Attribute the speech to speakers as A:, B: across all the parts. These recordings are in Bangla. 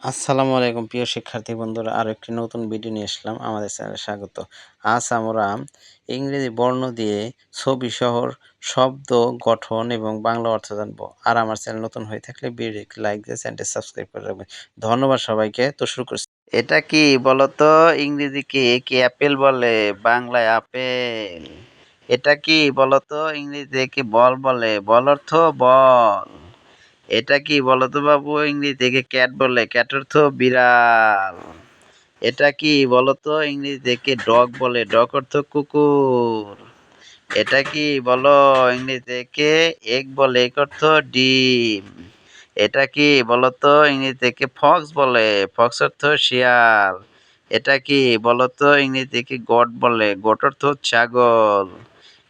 A: আসসালামু আলাইকুম প্রিয় শিক্ষার্থী বন্ধুরা, আরও একটি নতুন ভিডিও নিয়ে আসলাম। আমাদের চ্যানেলে স্বাগত। আজ আমরা ইংরেজি বর্ণ দিয়ে ছবি সহ শব্দ গঠন এবং বাংলা অর্থ জানবো। আর আমার চ্যানেল নতুন হয়ে থাকলে ভিডিও একটি লাইক দিয়ে চ্যানেলটি সাবস্ক্রাইব করে রাখবেন। ধন্যবাদ সবাইকে। তো শুরু করছি। এটা কি বলতো? ইংরেজি কি অ্যাপেল বলে, বাংলায় আপেল। এটা কি বলতো? ইংরেজিতে কি বল বলে, বল অর্থ বল। এটা কি বলতো বাবু? ইংরেজিতে ক্যাট বলে, ক্যাট অর্থ বিড়াল। এটা কি বলতো? ইংরেজিতে ডগ বলে, ডগ অর্থ কুকুর। এটা কি বলো? ইংরেজিতে এগ বলে, এগ অর্থ ডিম। এটা কি বলতো? ইংরেজিতে ফক্স বলে, ফক্স অর্থ শিয়াল। এটা কি বলতো? ইংরেজিতে গোট বলে, গোট অর্থ ছাগল।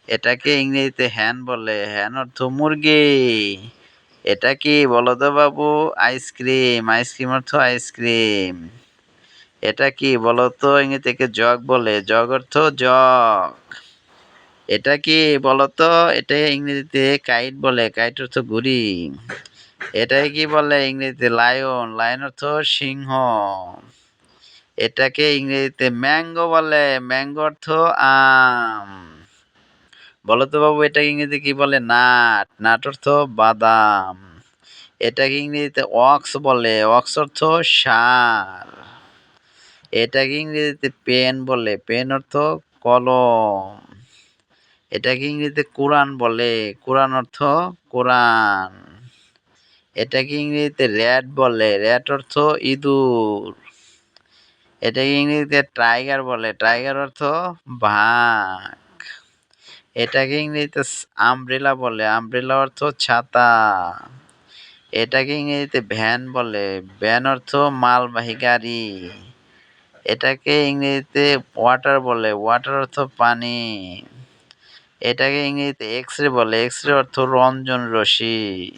A: এটাকে ইংরেজিতে হ্যান বলে, হ্যান অর্থ মুরগি। এটা কি বলতো বাবু? আইসক্রিম, আইসক্রিম অর্থ আইসক্রিম। এটা কি বলতো? ইংরেজিতে জগ বলে, জগ অর্থ জগ। এটা কি বলতো? এটা ইংরেজিতে কাইট বলে, কাইট অর্থ ঘুড়ি। এটাই কি বলে ইংরেজিতে লায়ন, লায়ন অর্থ সিংহ। এটাকে ইংরেজিতে ম্যাঙ্গো বলে, ম্যাঙ্গো অর্থ আম। বলতো বাবু, এটা ইংরেজিতে কি বলে? নাট, নাট অর্থ বাদাম। এটাকে ইংরেজিতে ওয়াক্স বলে, ওয়াক্স অর্থ সার। এটাকে ইংরেজিতে পেন বলে, পেন অর্থ কলম। এটাকে ইংরেজিতে কোরআন বলে, কোরআন অর্থ কোরআন। এটাকে ইংরেজিতে র্যাট বলে, র্যাট অর্থ ইঁদুর। এটাকে ইংরেজিতে টাইগার বলে, টাইগার অর্থ বাঘ। এটাকে ইংরেজিতে আমব্রেলা বলে, আমব্রেলা অর্থ ছাতা। এটাকে ইংরেজিতে ভ্যান বলে, ভ্যান অর্থ মালবাহী গাড়ি। এটাকে ইংরেজিতে ওয়াটার বলে, ওয়াটার অর্থ পানি। এটাকে ইংরেজিতে এক্স-রে বলে, এক্স-রে অর্থ রঞ্জন রশ্মি।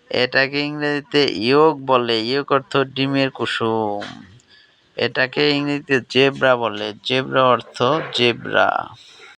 A: এটাকে ইংরেজিতে ইয়ক বলে, ইয়ক অর্থ ডিমের কুসুম। এটাকে ইংরেজিতে জেব্রা বলে, জেব্রা অর্থ জেব্রা।